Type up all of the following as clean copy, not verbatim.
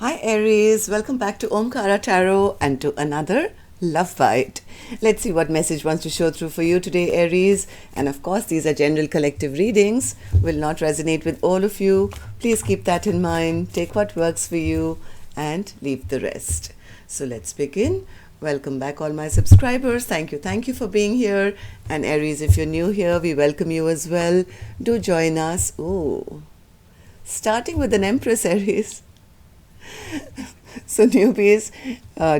Hi Aries, welcome back to Omkaratarot and to another Love Byte. Let's see what message wants to show through for you today, Aries. And of course, these are general collective readings, will not resonate with all of you. Please keep that in mind. Take what works for you and leave the rest. So let's begin. Welcome back all my subscribers. Thank you for being here. And Aries, if you're new here, we welcome you as well. Do join us. Ooh, starting with an Empress, Aries. So newbies,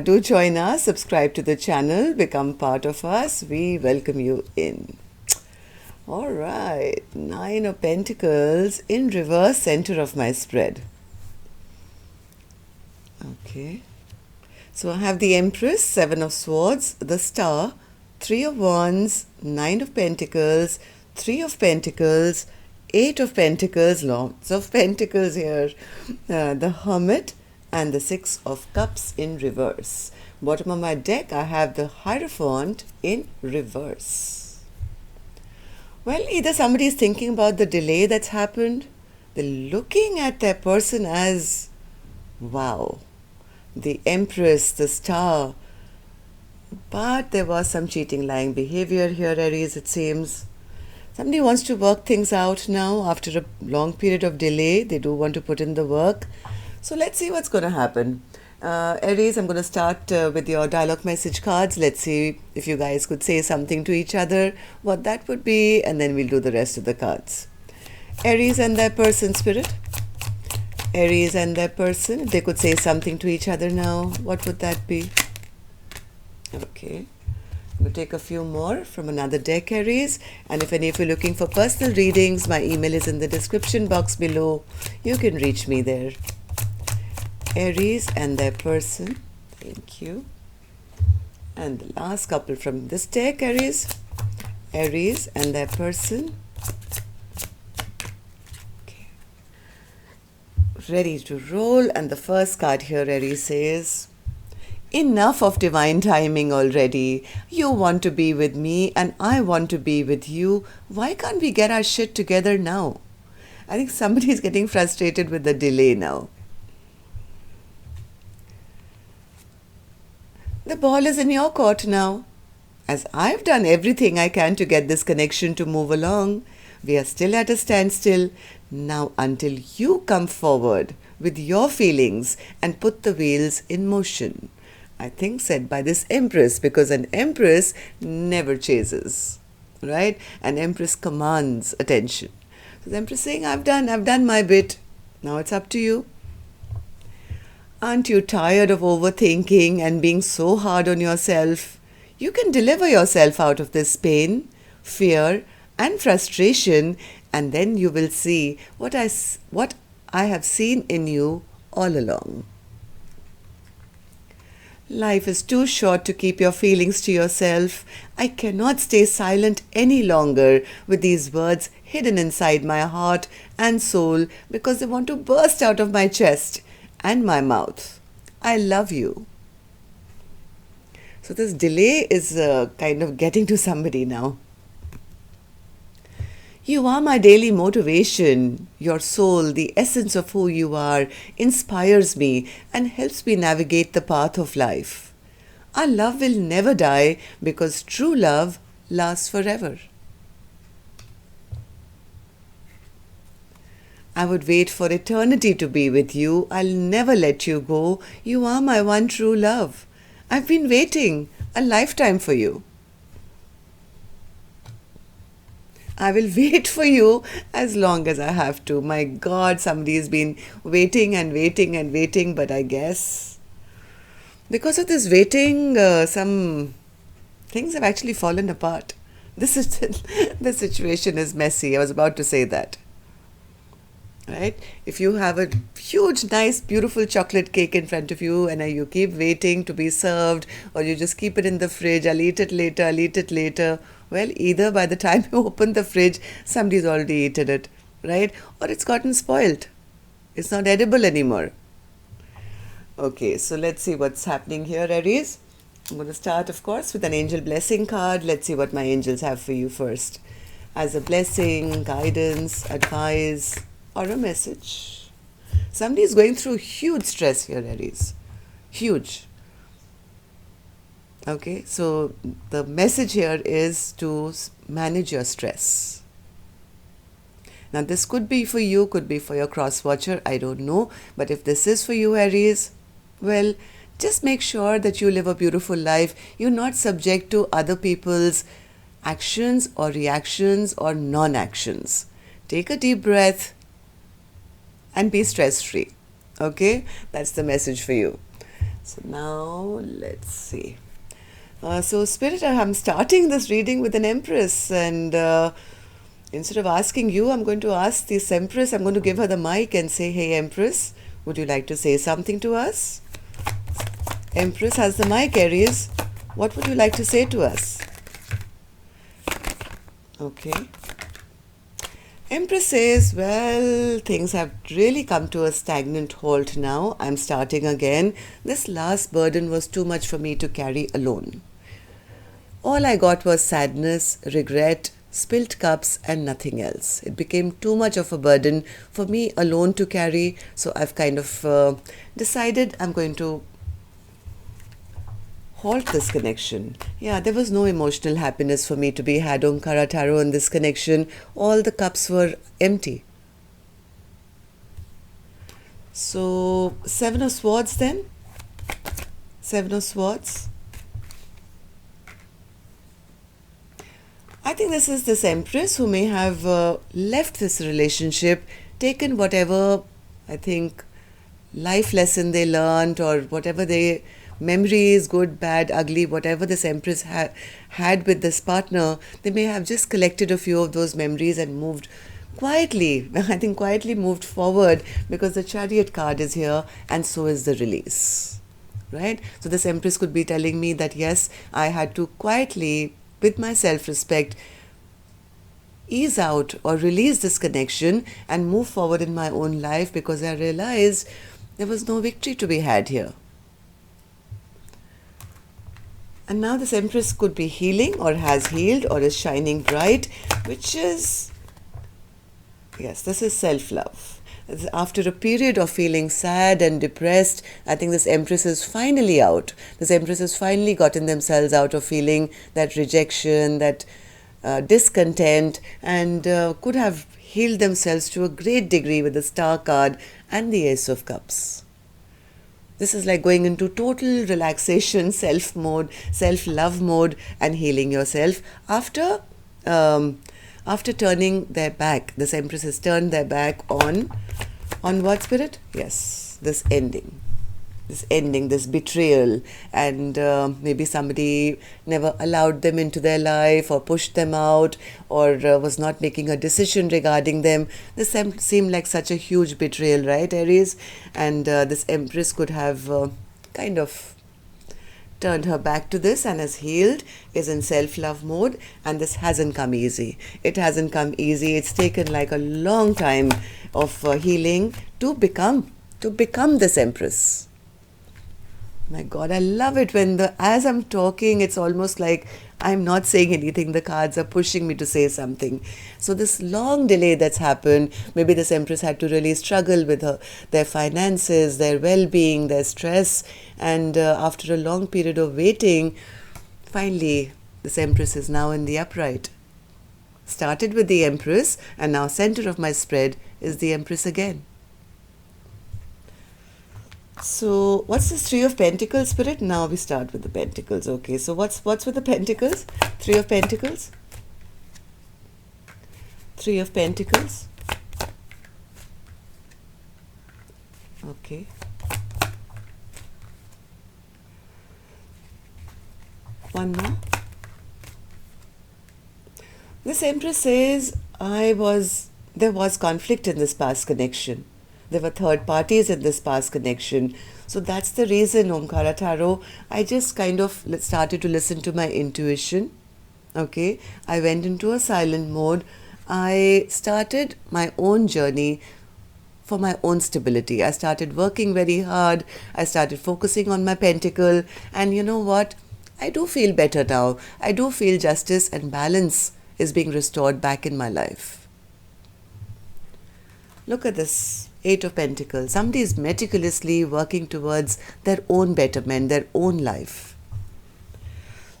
do join us, subscribe to the channel, become part of us. We welcome you in. All right, 9 of Pentacles in reverse, center of my spread. Okay. So I have the Empress, 7 of Swords, the Star, 3 of Wands, 9 of Pentacles, 3 of Pentacles, 8 of Pentacles, lots of Pentacles here, the Hermit, and the 6 of Cups in reverse. Bottom of my deck, I have the Hierophant in reverse. Well, either somebody is thinking about the delay that's happened, they're looking at their person as, wow, the Empress, the Star. But there was some cheating, lying behavior here, Aries, it seems. Somebody wants to work things out now after a long period of delay. They do want to put in the work. So let's see what's going to happen. Aries, I'm going to start with your dialogue message cards. Let's see if you guys could say something to each other, what that would be, and then we'll do the rest of the cards. Aries and their person, Spirit. Aries and their person, if they could say something to each other now, what would that be? Okay. I'm going to take a few more from another deck, Aries. And if any of you are looking for personal readings, my email is in the description box below. You can reach me there. Aries and their person. Thank you. And the last couple from this deck, Aries. Aries and their person. Okay. Ready to roll. And the first card here, Aries, says, enough of divine timing already. You want to be with me and I want to be with you. Why can't we get our shit together now? I think somebody is getting frustrated with the delay now. The ball is in your court now. As I've done everything I can to get this connection to move along, we are still at a standstill. Now until you come forward with your feelings and put the wheels in motion. I think said by this Empress, because an Empress never chases, right? An Empress commands attention. So the Empress saying, I've done my bit. Now it's up to you. Aren't you tired of overthinking and being so hard on yourself? You can deliver yourself out of this pain, fear, and frustration, and then you will see what I have seen in you all along. Life is too short to keep your feelings to yourself. I cannot stay silent any longer with these words hidden inside my heart and soul because they want to burst out of my chest and my mouth. I love you. So this delay is kind of getting to somebody now. You are my daily motivation. Your soul, the essence of who you are, inspires me and helps me navigate the path of life. Our love will never die because true love lasts forever. I would wait for eternity to be with you. I'll never let you go. You are my one true love. I've been waiting a lifetime for you. I will wait for you as long as I have to. My God, somebody has been waiting and waiting and waiting, but I guess because of this waiting, some things have actually fallen apart. The situation is messy. I was about to say that. Right? If you have a huge, nice, beautiful chocolate cake in front of you and you keep waiting to be served, or you just keep it in the fridge, I'll eat it later. Well, either by the time you open the fridge, somebody's already eaten it, right? Or it's gotten spoiled. It's not edible anymore. Okay, so let's see what's happening here, Aries. I'm going to start, of course, with an angel blessing card. Let's see what my angels have for you first. As a blessing, guidance, advice, or a message. Somebody is going through huge stress here, Aries. Huge. Okay, so the message here is to manage your stress. Now this could be for you, could be for your cross watcher, I don't know. But if this is for you, Aries, well, just make sure that you live a beautiful life. You're not subject to other people's actions or reactions or non-actions. Take a deep breath and be stress-free. Okay, that's the message for you. So now let's see. So Spirit, I'm starting this reading with an Empress, and instead of asking you, I'm going to ask this Empress. I'm going to give her the mic and say, hey Empress, would you like to say something to us? Empress has the mic, Aries. What would you like to say to us? Okay. Empress says, well, things have really come to a stagnant halt now. I'm starting again. This last burden was too much for me to carry alone. All I got was sadness, regret, spilt cups and nothing else. It became too much of a burden for me alone to carry. So I've kind of decided I'm going to halt this connection. Yeah, there was no emotional happiness for me to be had, Omkaratarot, in this connection. All the cups were empty. So, Seven of Swords then. Seven of Swords. I think this is this Empress who may have left this relationship, taken whatever, I think, life lesson they learned or whatever they memories, good, bad, ugly, whatever this Empress had with this partner, they may have just collected a few of those memories and moved quietly, I think quietly moved forward, because the Chariot card is here and so is the release, right? So this Empress could be telling me that yes, I had to quietly, with my self-respect, ease out or release this connection and move forward in my own life, because I realized there was no victory to be had here. And now this Empress could be healing or has healed or is shining bright, which is, yes, this is self-love. After a period of feeling sad and depressed, I think this Empress is finally out. This Empress has finally gotten themselves out of feeling that rejection, that discontent, and could have healed themselves to a great degree with the Star card and the Ace of Cups. This is like going into total relaxation, self-love mode, and healing yourself after turning their back. This Empress has turned their back on what, Spirit? Yes, this ending, this betrayal, and maybe somebody never allowed them into their life or pushed them out or was not making a decision regarding them. This seemed like such a huge betrayal, right, Aries? And this Empress could have kind of turned her back to this and has healed, is in self-love mode, and this hasn't come easy. It hasn't come easy. It's taken like a long time of healing to become this Empress. My God, I love it when as I'm talking, it's almost like I'm not saying anything. The cards are pushing me to say something. So this long delay that's happened, maybe this Empress had to really struggle with their finances, their well-being, their stress. And after a long period of waiting, finally, this Empress is now in the upright. Started with the Empress, and now center of my spread is the Empress again. So what's this Three of Pentacles, Spirit? Now we start with the Pentacles. Okay, so what's with the Pentacles? Three of Pentacles. Three of Pentacles. Okay. One more. This Empress says, there was conflict in this past connection. There were third parties in this past connection. So that's the reason, Omkaratarot, I just kind of started to listen to my intuition. Okay, I went into a silent mode. I started my own journey for my own stability. I started working very hard. I started focusing on my pentacle. And you know what? I do feel better now. I do feel justice and balance is being restored back in my life. Look at this Eight of Pentacles. Somebody is meticulously working towards their own betterment, their own life.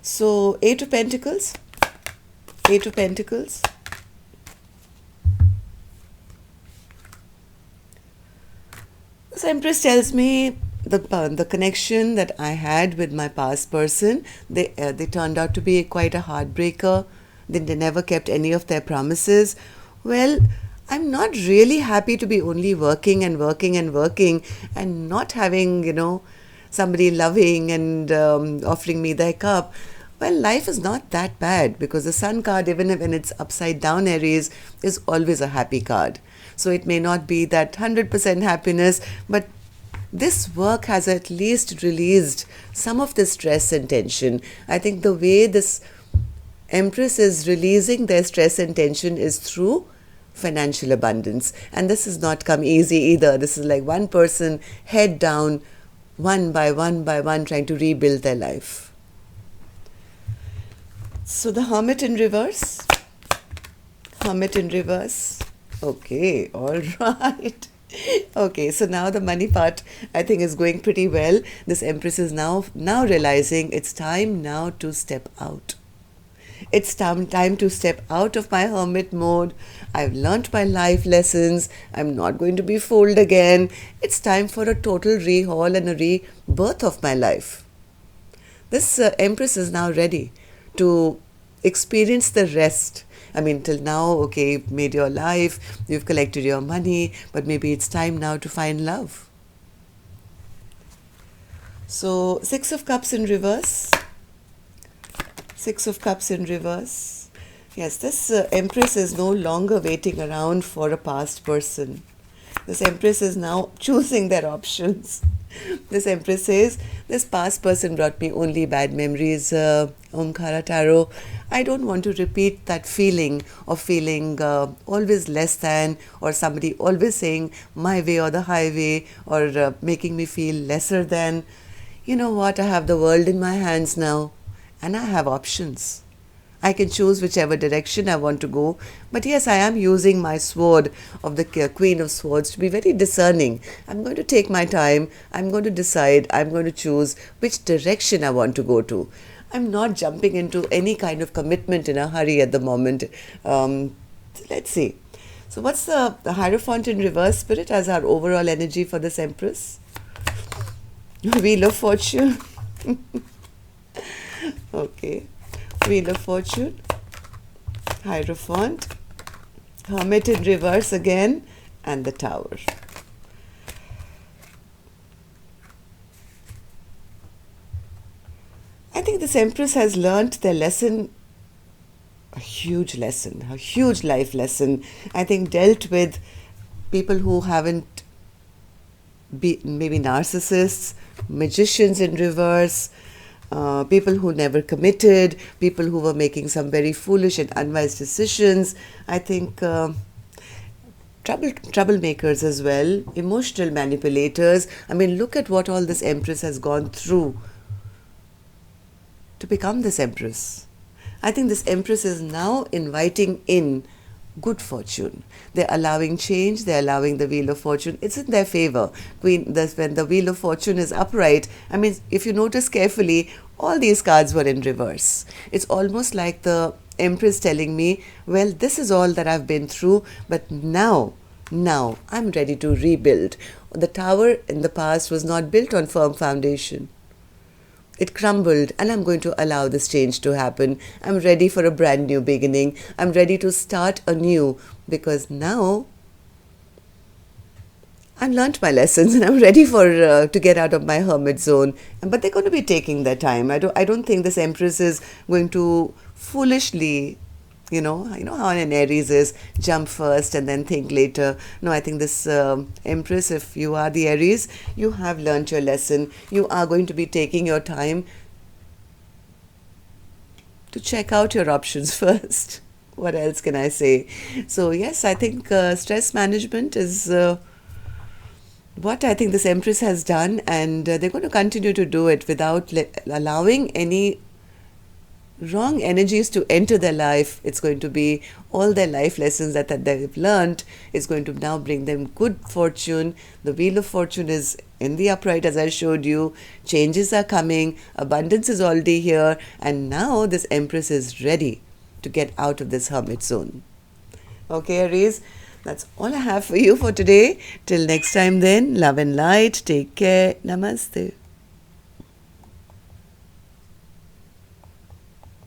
So, Eight of Pentacles. Eight of Pentacles. This Empress tells me the connection that I had with my past person, they turned out to be quite a heartbreaker. They never kept any of their promises. Well, I'm not really happy to be only working and working and working and not having, somebody loving and offering me their cup. Well, life is not that bad, because the Sun card, even when it's upside down Aries, is always a happy card. So it may not be that 100% happiness, but this work has at least released some of the stress and tension. I think the way this Empress is releasing their stress and tension is through financial abundance. And this has not come easy either. This is like one person head down, one by one, trying to rebuild their life. So the Hermit in reverse. Hermit in reverse. Okay, all right. Okay, so now the money part, I think, is going pretty well. This Empress is now realizing it's time now to step out. It's time to step out of my hermit mode. I've learnt my life lessons. I'm not going to be fooled again. It's time for a total rehaul and a rebirth of my life. This Empress is now ready to experience the rest. I mean, till now, okay, you've made your life, you've collected your money, but maybe it's time now to find love. So, Six of Cups in reverse. Six of Cups in reverse. Yes, this Empress is no longer waiting around for a past person. This Empress is now choosing their options. This Empress says, this past person brought me only bad memories, Omkaratarot. I don't want to repeat that feeling of feeling always less than, or somebody always saying my way or the highway, or making me feel lesser than. You know what? I have the world in my hands now, and I have options. I can choose whichever direction I want to go. But yes, I am using my sword of the Queen of Swords to be very discerning. I'm going to take my time. I'm going to decide. I'm going to choose which direction I want to go to. I'm not jumping into any kind of commitment in a hurry at the moment. Let's see. So what's the Hierophant in reverse, Spirit, as our overall energy for this Empress? Wheel of Fortune. Okay. Wheel of Fortune, Hierophant, Hermit in reverse again, and the Tower. I think this Empress has learnt their lesson, a huge life lesson. I think dealt with people who haven't been, maybe narcissists, magicians in reverse, people who never committed, people who were making some very foolish and unwise decisions. I think troublemakers as well, emotional manipulators. I mean, look at what all this Empress has gone through to become this Empress. I think this Empress is now inviting in good fortune. They're allowing change. They're allowing the Wheel of Fortune. It's in their favor. When the Wheel of Fortune is upright, I mean, if you notice carefully, all these cards were in reverse. It's almost like the Empress telling me, well, this is all that I've been through, but now I'm ready to rebuild. The Tower in the past was not built on firm foundation. It crumbled, and I'm going to allow this change to happen. I'm ready for a brand new beginning. I'm ready to start anew, because now I've learnt my lessons and I'm ready for to get out of my hermit zone. But they're going to be taking their time. I don't think this Empress is going to foolishly, you know how an Aries is, jump first and then think later. No, I think this Empress, if you are the Aries, you have learnt your lesson. You are going to be taking your time to check out your options first. What else can I say? So yes, I think stress management is what I think this Empress has done, and they're going to continue to do it without allowing any wrong energies to enter their life. It's going to be all their life lessons that they've learned is going to now bring them good fortune. The Wheel of Fortune is in the upright, as I showed you. Changes are coming. Abundance is already here. And now this Empress is ready to get out of this hermit zone. Okay, Aries, that's all I have for you for today. Till next time then, love and light. Take care. Namaste.